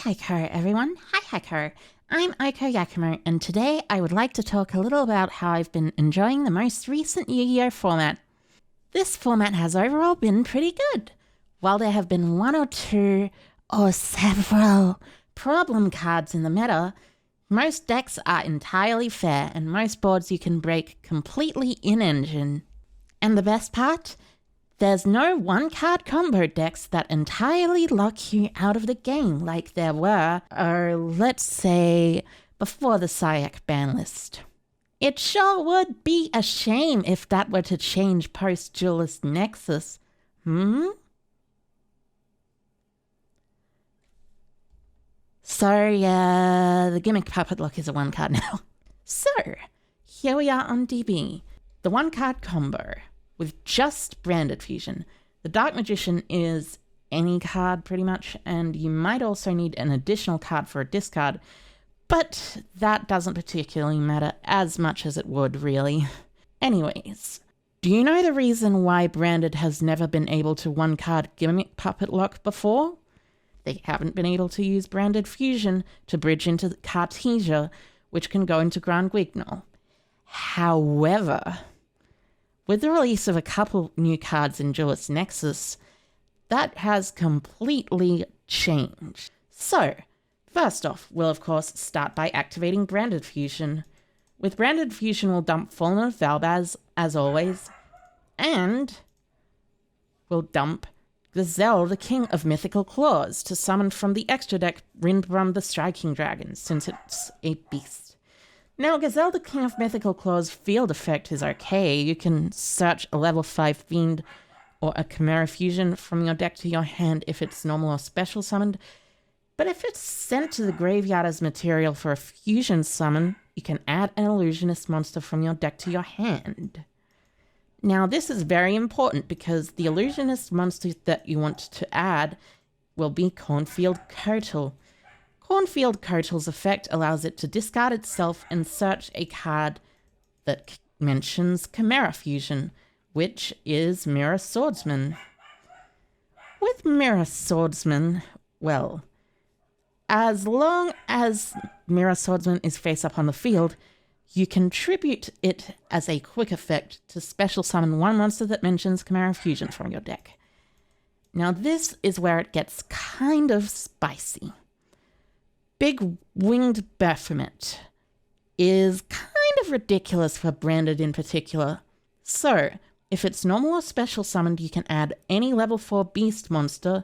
Hi everyone. Hi. I'm Aiko Yakumo, and today I would like to talk a little about how I've been enjoying the most recent Yu-Gi-Oh format. This format has overall been pretty good. While there have been one or two, or several, problem cards in the meta, most decks are entirely fair and most boards you can break completely in-engine. And the best part? There's no one-card combo decks that entirely lock you out of the game like there were, let's say, before the Syac ban list. It sure would be a shame if that were to change post-Duelist Nexus. So yeah, the Gimmick Puppet Lock is a one-card now. So, here we are on DB. The one-card combo with just Branded Fusion. The Dark Magician is any card pretty much, and you might also need an additional card for a discard, but that doesn't particularly matter as much as it would, really. Anyways, do you know the reason why Branded has never been able to one-card Gimmick Puppet Lock before? They haven't been able to use Branded Fusion to bridge into Cartesia, which can go into Grand Guignol. However, with the release of a couple new cards in Duelist Nexus, that has completely changed. So, first off, we'll of course start by activating Branded Fusion. With Branded Fusion, we'll dump Fallen of Valbaz, as always, and we'll dump Gazelle, the King of Mythical Claws, to summon from the extra deck Rindbrum the Striking Dragon, since it's a beast. Now, Gazelle, the King of Mythical Claws' field effect is okay. You can search a level 5 Fiend or a Chimera Fusion from your deck to your hand if it's normal or special summoned. But if it's sent to the graveyard as material for a fusion summon, you can add an illusionist monster from your deck to your hand. Now, this is very important because the illusionist monster that you want to add will be Cornfield Kotal. Cornfield Kotal's effect allows it to discard itself and search a card that mentions Chimera Fusion, which is Mirror Swordsman. With Mirror Swordsman, well, as long as Mirror Swordsman is face up on the field, you can tribute it as a quick effect to special summon one monster that mentions Chimera Fusion from your deck. Now this is where it gets kind of spicy. Big Winged Baphomet is kind of ridiculous for Branded in particular. So, if it's normal or special summoned, you can add any level 4 beast monster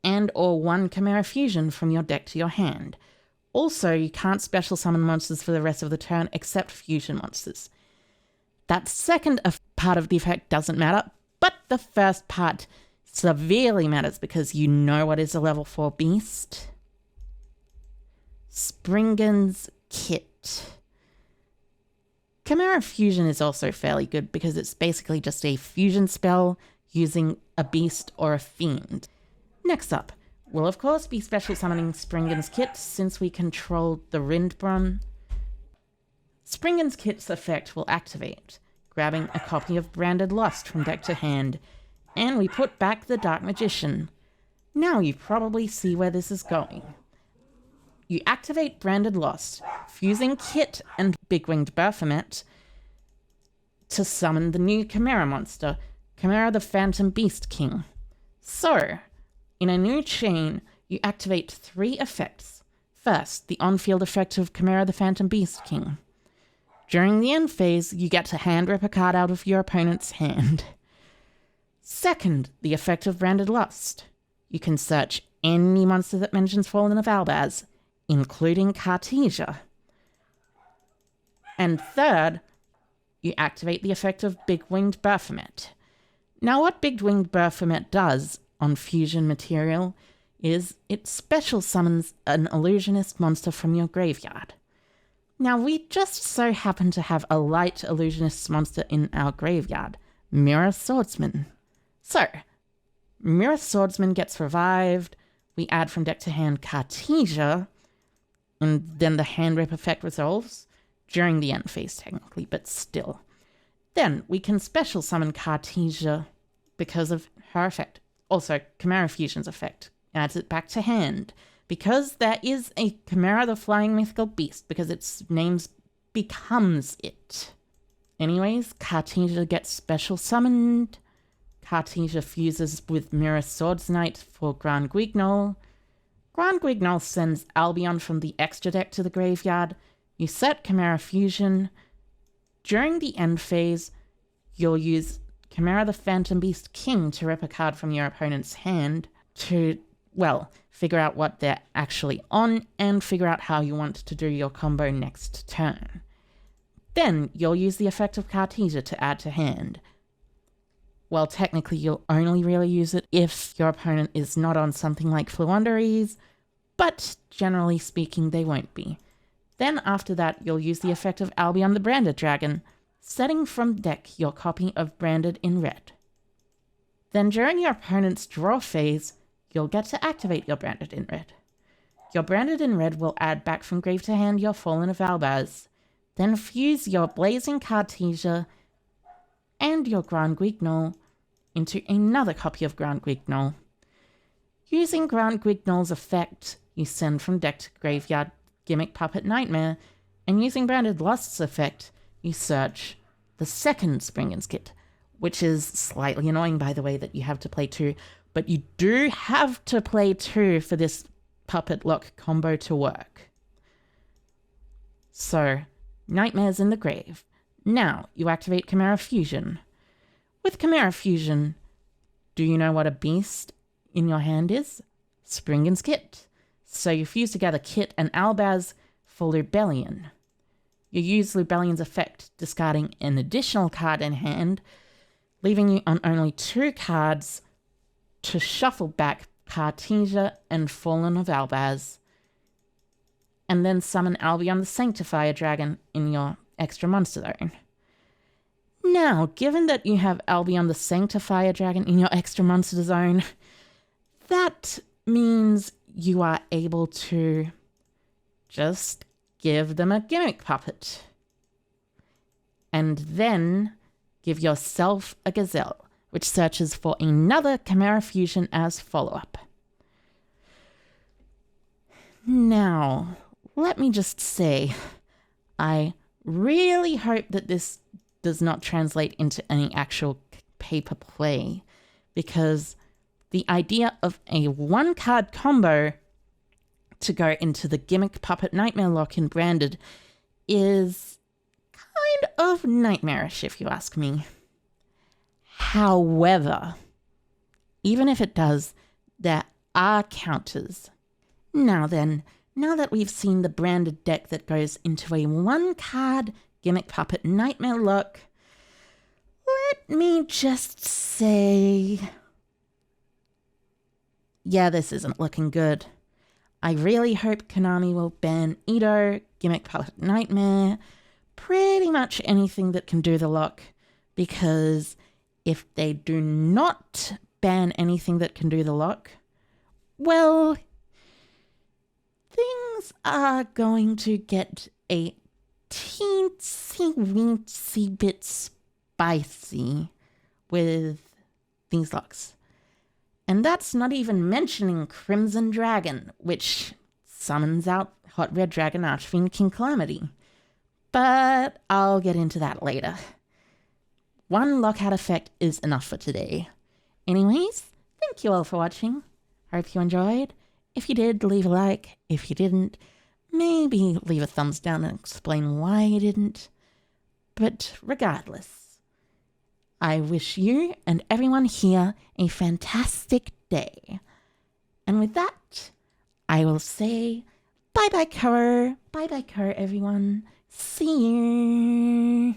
and or one Chimera Fusion from your deck to your hand. Also, you can't special summon monsters for the rest of the turn except fusion monsters. That second part of the effect doesn't matter, but the first part severely matters because you know what is a level 4 beast. Springen's Kit. Chimera Fusion is also fairly good because it's basically just a fusion spell using a beast or a fiend. Next up, we'll of course be special summoning Springen's Kit since we control the Rindbrum. Springen's Kit's effect will activate, grabbing a copy of Branded Lost from deck to hand, and we put back the Dark Magician. Now you probably see where this is going. You activate Branded Lost, fusing Kit and Big Winged Baphomet to summon the new Chimera monster, Chimera the Phantom Beast King. So, in a new chain, you activate 3 effects. First, the on-field effect of Chimera the Phantom Beast King. During the end phase, you get to handrip a card out of your opponent's hand. Second, the effect of Branded Lost. You can search any monster that mentions Fallen of Albaz, including Cartesia. And third, you activate the effect of Big Winged Baphomet. Now what Big Winged Baphomet does on fusion material is it special summons an illusionist monster from your graveyard. Now we just so happen to have a light illusionist monster in our graveyard, Mirror Swordsman. So, Mirror Swordsman gets revived, we add from deck to hand Cartesia, and then the hand rip effect resolves during the end phase technically, but still. Then we can special summon Cartesia because of her effect. Also, Chimera Fusion's effect adds it back to hand. because there is a Chimera the Flying Mythical Beast, because its name becomes it. Anyways, Cartesia gets special summoned. Cartesia fuses with Mirror Swords Knight for Grand Guignol. Grand Guignol sends Albion from the extra deck to the graveyard. You set Chimera Fusion. During the end phase, you'll use Chimera the Phantom Beast King to rip a card from your opponent's hand to, well, figure out what they're actually on and figure out how you want to do your combo next turn. Then you'll use the effect of Cartesia to add to hand. Well, technically you'll only really use it if your opponent is not on something like Floowandereeze, but generally speaking they won't be. Then after that you'll use the effect of Albion the Branded Dragon, setting from deck your copy of Branded in red. Then during your opponent's draw phase, you'll get to activate your Branded in red. Your Branded in red will add back from grave to hand your Fallen of Albaz, then fuse your Blazing Cartesia and your Grand Guignol into another copy of Grand Guignol. Using Grand Guignol's effect, you send from deck to graveyard Gimmick Puppet Nightmare, and using Branded Lust's effect, you search the second Springen's Kit, which is slightly annoying by the way that you have to play 2, but you do have to play 2 for this Puppet Lock combo to work. So, Nightmare's in the grave. Now, you activate Chimera Fusion. With Chimera Fusion, do you know what a beast in your hand is? Springen's Kit. So you fuse together Kit and Albaz for Lubellion. You use Lubellion's effect, discarding an additional card in hand, leaving you on only 2 cards to shuffle back Cartesia and Fallen of Albaz, and then summon Albion the Sanctifier Dragon in your extra monster zone. Now, given that you have Albion the Sanctifier Dragon in your extra monster zone, that means you are able to just give them a Gimmick Puppet. And then give yourself a Gazelle, which searches for another Chimera Fusion as follow-up. Now, let me just say, I really hope that this does not translate into any actual paper play, because the idea of a 1-card combo to go into the Gimmick Puppet Nightmare lock in Branded is kind of nightmarish, if you ask me. However, even if it does, there are counters. Now then, now that we've seen the Branded deck that goes into a 1-card Gimmick Puppet Nightmare lock, let me just say, yeah, this isn't looking good. I really hope Konami will ban Edo, Gimmick Puppet Nightmare, pretty much anything that can do the lock, because if they do not ban anything that can do the lock, well, things are going to get a teensy-weensy bit spicy with these locks. And that's not even mentioning Crimson Dragon, which summons out Hot Red Dragon Archfiend King Calamity. But I'll get into that later. 1 lockout effect is enough for today. Anyways, thank you all for watching. Hope you enjoyed. If you did, leave a like. If you didn't, maybe leave a thumbs down and explain why you didn't. But regardless, I wish you and everyone here a fantastic day. And with that, I will say bye-bye, Kerr. Bye-bye, Kerr, everyone. See you.